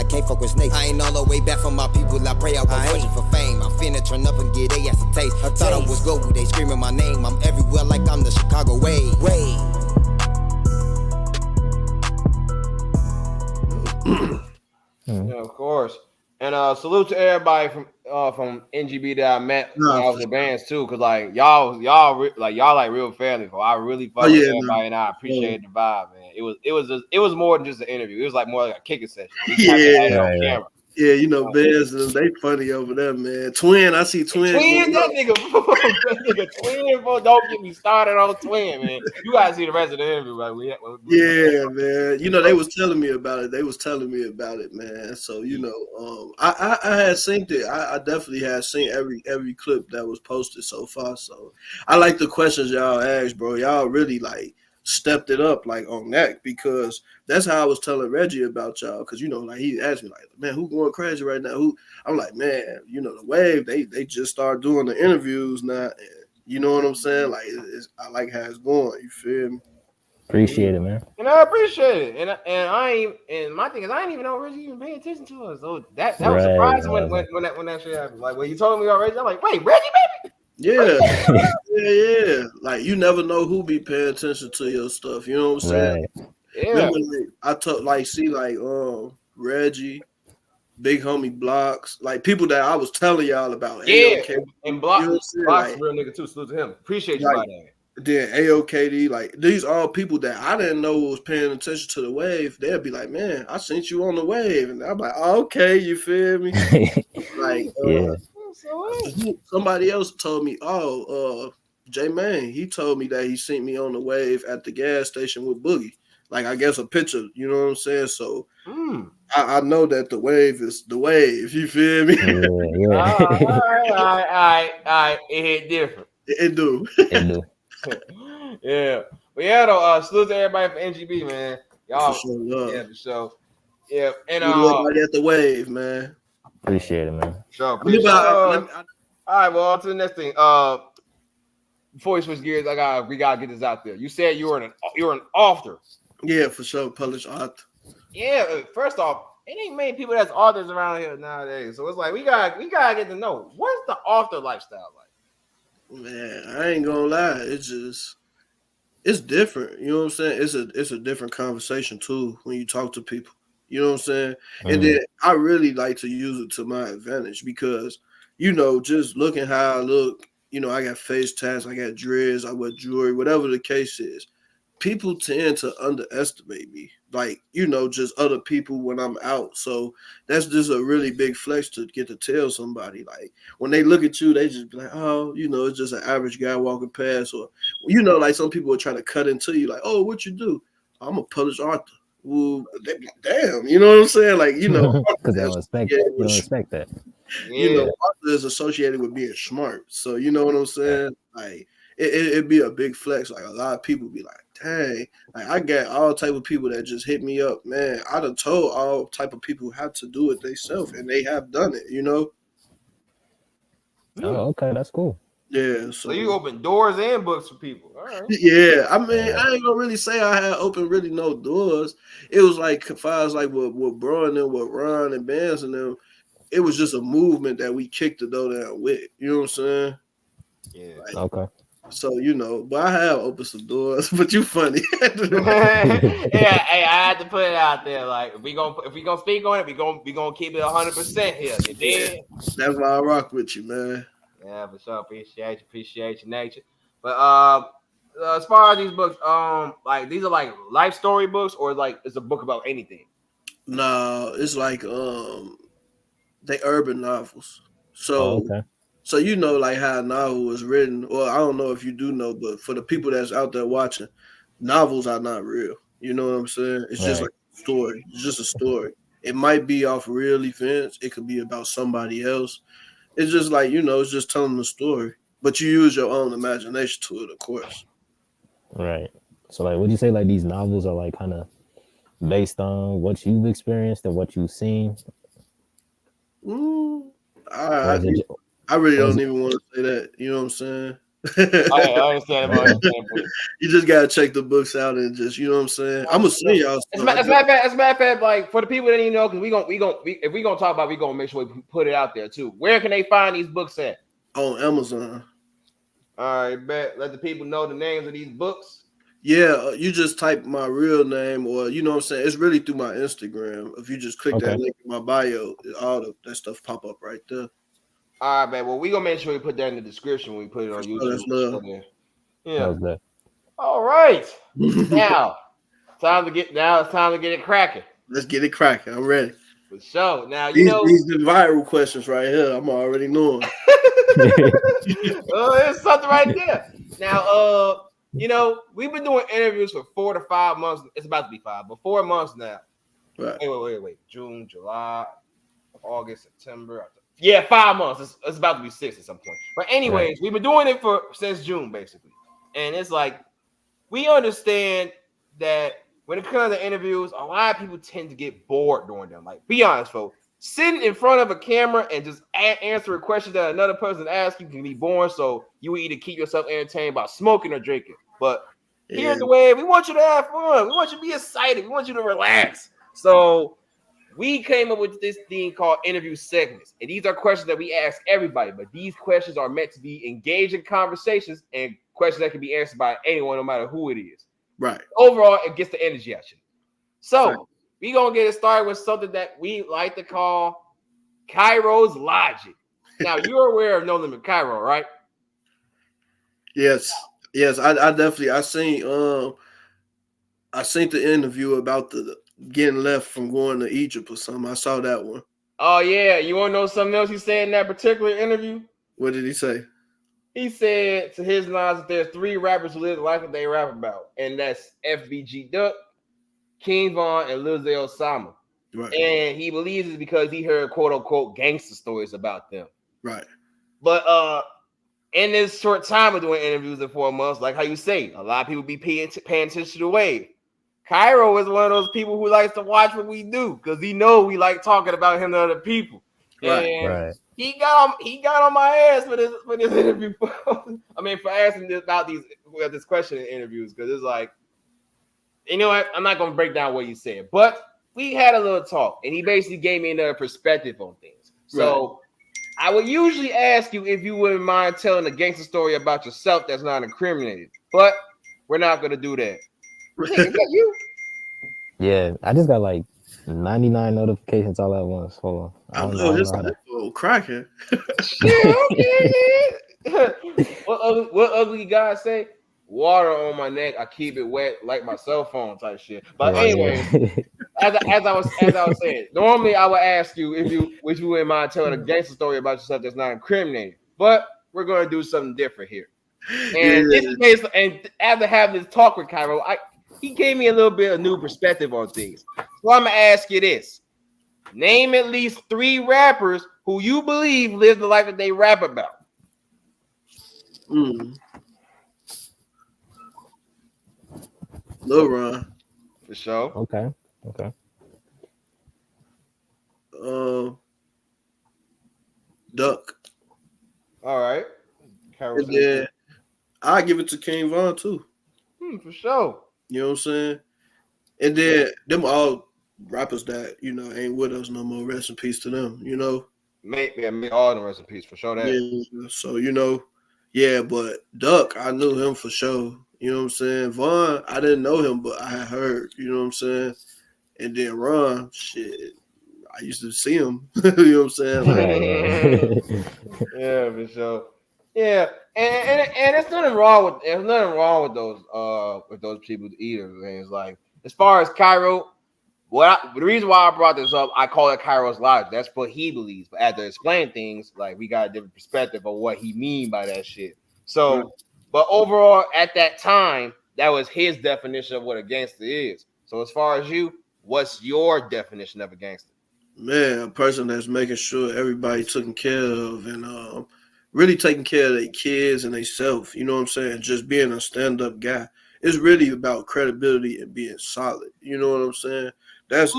can't fuck with snakes. I ain't all the way back from my people, I pray I was searching for fame. I'm finna turn up and get they ass a taste. Thought I was good, they screaming my name. I'm everywhere like I'm the Chicago way. Yeah, of course. And salute to everybody from NGB that I met when I was in bands too, cause like y'all like real family. I really fuck with everybody, and I appreciate the vibe, man. It was more than just an interview. It was like more like a kicking session. We had it on camera. Yeah, you know, Bears, they funny over there, man. Twin, I see Twin. That nigga Twin, bro. Don't get me started on Twin, man. You gotta see the rest of the interview. Like, man. You know, they was telling me about it. Man. So, you know, I had seen it. I definitely had seen every clip that was posted so far. So I like the questions y'all asked, bro. Y'all really like stepped it up like on that, because that's how I was telling Reggie about y'all, because you know, like he asked me like, man, who going crazy right now? Who? I'm like, man, you know, the Wave, they just started doing the interviews now, and you know what I'm saying? Like I like how it's going, you feel me? Appreciate it, man. And I appreciate it. And my thing is I ain't even know Reggie even paying attention to us. So that was surprising when that shit happened. Like when you told me already, I'm like, wait, Reggie, baby? Yeah. Like you never know who be paying attention to your stuff. You know what I'm saying? Right. Yeah. Remember, I took Reggie, Big Homie Blocks, like people that I was telling y'all about. Yeah, and Blocks, you know Blocks like, real nigga too. Salute to him. Appreciate you by that. Then AOKD, like these are people that I didn't know was paying attention to the Wave. They'll be like, man, I seen you on the Wave, and I'm like, oh, okay, you feel me? Like, somebody else told me, J Man, he told me that he seen me on the Wave at the gas station with Boogie. Like, I guess a picture, you know what I'm saying? So I know that the Wave is the Wave, you feel me? All right. It hit different. It do. Yeah. But yeah, though, salute to everybody from NGB, man. Y'all, for sure. Yeah, and everybody at the Wave, man. Appreciate it, man. Sure, appreciate it. All right, well, on to the next thing. Before we switch gears, we gotta get this out there. You said you're an author. Yeah, for sure, published author. Yeah, first off, it ain't many people that's authors around here nowadays. So it's like we gotta get to know what's the author lifestyle like. Man, I ain't gonna lie, it's different. You know what I'm saying? It's a different conversation too when you talk to people. You know what I'm saying? And then I really like to use it to my advantage because, you know, just looking how I look, you know, I got face tats, I got dreads, I wear jewelry, whatever the case is. People tend to underestimate me, like, you know, just other people when I'm out. So that's just a really big flex to get to tell somebody. Like, when they look at you, they just be like, oh, you know, it's just an average guy walking past. Or, you know, like some people are trying to cut into you, like, oh, what you do? I'm a published author. Well, they be like, damn, you know what I'm saying? Like, you know, because they don't expect that. You know, author is associated with being smart. So, you know what I'm saying? Like, it'd be a big flex. Like, a lot of people be like, dang, like I got all type of people that just hit me up, man. I done told all type of people how to do it themselves, and they have done it, you know? Oh, okay, that's cool. Yeah. So you open doors and books for people. All right. Yeah. I mean, I ain't gonna really say I had opened really no doors. It was like, if I was like with Bro and then with Ron and Bands and them, it was just a movement that we kicked the door down with. You know what I'm saying? Yeah. Like, okay. So, you know, but I have opened some doors, but you funny. Yeah, hey, I had to put it out there. Like, if we gonna speak on it, we gonna keep it 100% here. You did? That's why I rock with you, man. Yeah, for sure. Appreciate your nature. But as far as these books, like these are like life story books, or like it's a book about anything. No, it's like they urban novels. So okay. So you know, like how a novel was written, or I don't know if you do know, but for the people that's out there watching, novels are not real. You know what I'm saying? It's just like a story. It's just a story. It might be off real events. It could be about somebody else. It's just like, you know, it's just telling the story. But you use your own imagination to it, of course. Right. So, like, would you say, like, these novels are, like, kind of based on what you've experienced or what you've seen? I really don't even want to say that. You know what I'm saying? I understand about You just gotta check the books out and just, you know what I'm saying. I'm gonna see y'all. As a matter of fact, like for the people that didn't know, because if we gonna talk about, we gonna make sure we put it out there too. Where can they find these books at? On Amazon. All right, bet. Let the people know the names of these books. Yeah, you just type my real name, or you know what I'm saying. It's really through my Instagram. If you just click that link in my bio, all that stuff pop up right there. All right, man. Well, we gonna make sure we put that in the description when we put it on YouTube. Yeah. All right. Now, it's time to get it cracking. Let's get it cracking. I'm ready. For sure. Now these the viral questions right here. I'm already knowing. There's something right there. Now, we've been doing interviews for 4 to 5 months. It's about to be 5, but 4 months now. Right. Wait. June, July, August, September. Yeah, 5 months. It's about to be 6 at some point. But anyways, We've been doing it since June, basically. And it's like, we understand that when it comes to interviews, a lot of people tend to get bored during them. Like, be honest, folks. Sitting in front of a camera and just answer a question that another person asks you can be boring. So you will either keep yourself entertained by smoking or drinking. But here's the way: we want you to have fun. We want you to be excited. We want you to relax. So we came up with this thing called interview segments. And these are questions that we ask everybody. But these questions are meant to be engaging conversations and questions that can be answered by anyone, no matter who it is. Right. Overall, it gets the energy out you. So we're going to get it started with something that we like to call Cairo's Logic. Now, you're aware of No Limit Cairo, right? Yes. I definitely, I seen the interview about the getting left from going to Egypt or something. I saw that one. Oh, yeah. You want to know something else he said in that particular interview? What did he say? He said, to his knowledge, that there's 3 rappers who live the life that they rap about. And that's FBG Duck, King Von, and Lil Osama. Right. And he believes it's because he heard quote unquote gangster stories about them. Right. But in this short time of doing interviews in 4 months, like how you say, a lot of people be paying attention to the wave. Cairo is one of those people who likes to watch what we do because he know we like talking about him to other people. Right. And he got on my ass for this interview. I mean, for asking about this question in interviews, because it's like, you know what? I'm not gonna break down what you said, but we had a little talk, and he basically gave me another perspective on things. So I would usually ask you if you wouldn't mind telling a gangster story about yourself that's not incriminated, but we're not gonna do that. Is that you? Yeah, I just got like 99 notifications all at once. Hold on. I know this cracking. Yeah, okay. What ugly guy say? Water on my neck, I keep it wet like my cell phone type shit. But anyway, as I was saying, normally I would ask you if you wouldn't mind telling a gangster story about yourself that's not incriminating. But we're gonna do something different here. And this is based, and after having this talk with Cairo, he gave me a little bit of new perspective on things. So I'm gonna ask you this: name at least 3 rappers who you believe live the life that they rap about. Lil Ron. For sure. Okay. Duck. All right. And then I give it to King Von too. For sure. You know what I'm saying? And then them all rappers that, ain't with us no more. Rest in peace to them, Maybe all the rest in peace, for sure. That. Yeah, so, but Duck, I knew him for sure. You know what I'm saying? Von, I didn't know him, but I had heard, you know what I'm saying? And then Ron, shit, I used to see him. You know what I'm saying? Yeah, for sure. Yeah, and there's nothing wrong with those people either. Man. It's like, as far as Cairo, the reason why I brought this up, I call it Cairo's Logic. That's what he believes. But after explaining things, like, we got a different perspective of what he mean by that shit. So, but overall, at that time, that was his definition of what a gangster is. So as far as you, what's your definition of a gangster? Man, a person that's making sure everybody taken care of and really taking care of their kids and themselves. You know what I'm saying? Just being a stand-up guy. It's really about credibility and being solid. You know what I'm saying? That's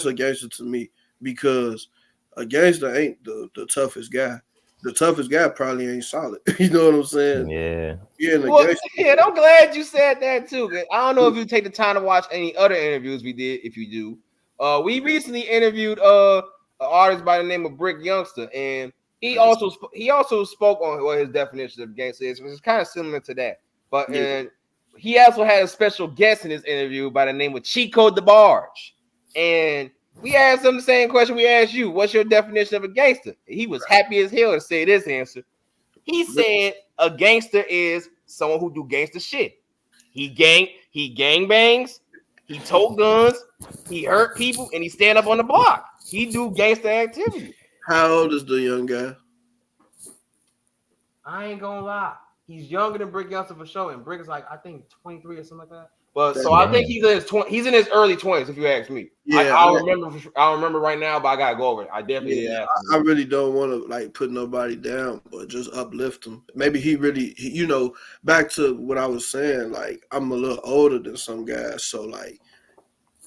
a gangster to me, because a gangster ain't the toughest guy. the toughest guy probably ain't solid. You know what I'm saying? Yeah. Yeah, I'm glad you said that too. I don't know if you take the time to watch any other interviews we did. If you do, we recently interviewed an artist by the name of Brick Youngster, and he also spoke on what his definition of gangster is, which is kind of similar to that. But and he also had a special guest in his interview by the name of Chico DeBarge, and we asked him the same question we asked you. What's your definition of a gangster? He was happy as hell to say this answer. He said a gangster is someone who do gangster shit. He gang bangs, he tote guns, he hurt people, and he stand up on the block. He do gangster activity. How old is the young guy? I ain't gonna lie. He's younger than Brick Youngster for sure, and Brick is like I think 23 or something like that. But so I think he's in his early 20s, if you ask me. Yeah, I don't remember right now, but I gotta go over it. I definitely I really don't want to like put nobody down, but just uplift him. Maybe he back to what I was saying, like I'm a little older than some guys, so like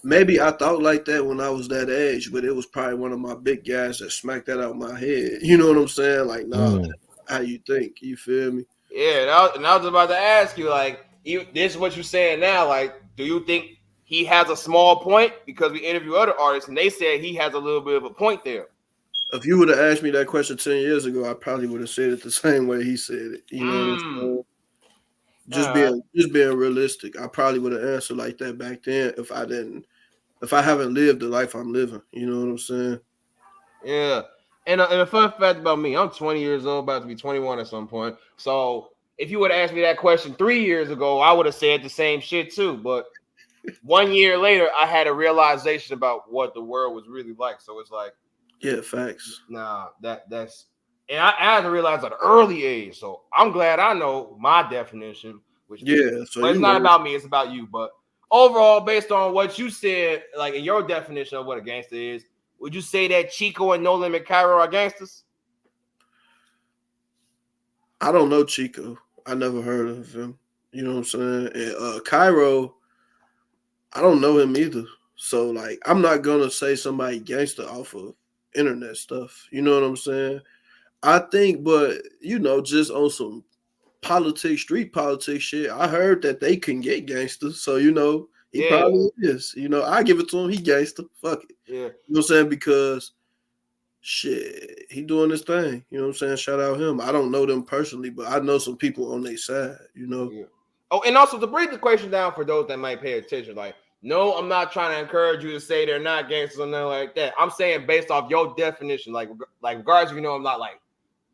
maybe I thought like that when I was that age, but it was probably one of my big guys that smacked that out of my head. You know what I'm saying? Like, nah, how you think? You feel me? Yeah, and I was about to ask you, like, this is what you're saying now. Like, do you think he has a small point? Because we interview other artists, and they said he has a little bit of a point there. If you would have asked me that question 10 years ago, I probably would have said it the same way he said it. You know what I'm saying? Just being realistic. I probably would have answered like that back then if I haven't lived the life I'm living. You know what I'm saying? Yeah. And a fun fact about me, I'm 20 years old, about to be 21 at some point. So if you would have asked me that question 3 years ago, I would have said the same shit too. But 1 year later, I had a realization about what the world was really like. So it's like, yeah, facts. Nah, that's and I had to realize at an early age. So I'm glad I know my definition. But it's not about me, it's about you. But overall, based on what you said, like in your definition of what a gangster is, would you say that Chico and No Limit Cairo are gangsters? I don't know Chico. I never heard of him. You know what I'm saying? And Cairo, I don't know him either. So like I'm not gonna say somebody gangster off of internet stuff. You know what I'm saying? I think, but just on some street politics shit, I heard that they can get gangsters. So he probably is. I give it to him. He gangster. Fuck it. Yeah. You know what I'm saying? Because shit, he doing this thing. You know what I'm saying? Shout out him. I don't know them personally, but I know some people on their side. Yeah. Oh, and also to break the question down for those that might pay attention, like, no, I'm not trying to encourage you to say they're not gangsters or nothing like that. I'm saying based off your definition, like regardless, I'm not like,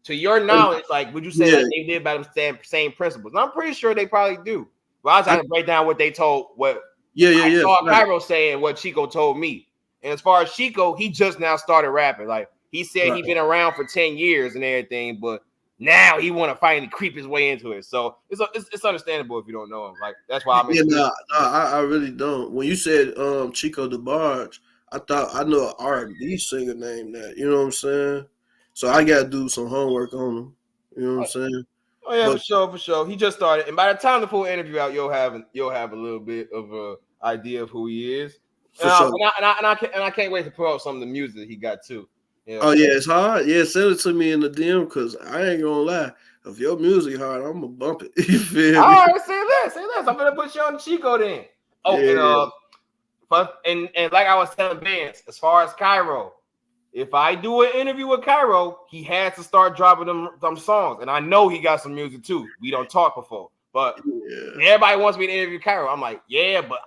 to your knowledge, like, would you say that they live by the same principles? And I'm pretty sure they probably do. But I was trying to break down what they told, I saw Cairo saying what Chico told me. And as far as Chico, he just now started rapping. Like, he said he's been around for 10 years and everything, but now he want to finally creep his way into it. So it's understandable if you don't know him. Like, that's why I really don't. When you said Chico DeBarge, I thought I know an R&B singer named that. You know what I'm saying? So I got to do some homework on him. You know what I'm saying? Oh yeah, for sure. He just started, and by the time the full interview out, you'll have a little bit of a idea of who he is. And I can't wait to put out some of the music that he got too. Oh yeah, it's hard. Yeah, send it to me in the DM because I ain't gonna lie. If your music hard, I'm gonna bump it. You feel me? All right, say this. I'm gonna put you on Chico then. Oh, and like I was telling Vance, as far as Cairo, if I do an interview with Cairo, he has to start dropping them songs, and I know he got some music too. We don't talk before, but everybody wants me to interview Cairo. I'm like, yeah, but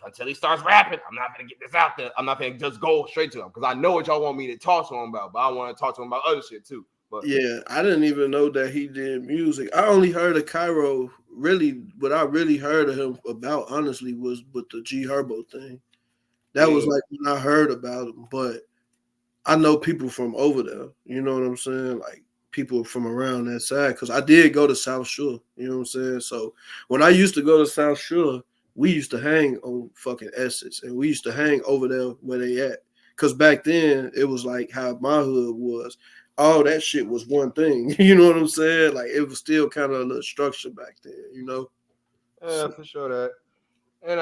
until he starts rapping, I'm not gonna get this out there. I'm not gonna just go straight to him because I know what y'all want me to talk to him about, but I want to talk to him about other shit too. But yeah, I didn't even know that he did music. I only heard of Cairo. Really, what I really heard of him about, honestly, was with the G Herbo thing. That was like when I heard about him, but I know people from over there. You know what I'm saying? Like people from around that side because I did go to South Shore. You know what I'm saying? So when I used to go to South Shore, we used to hang on fucking Essex, and we used to hang over there where they at. Because back then, it was like how my hood was. All that shit was one thing. You know what I'm saying? Like, it was still kind of a little structure back then, Yeah, for sure that. And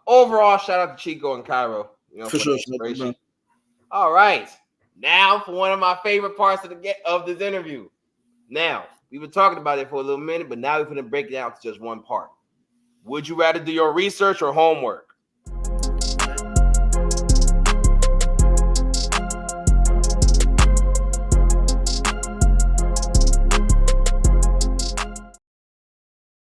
overall, shout out to Chico and Cairo. For sure. All right. Now for one of my favorite parts of this interview. Now, we were talking about it for a little minute, but now we're going to break it down to just one part. Would you rather do your research or homework?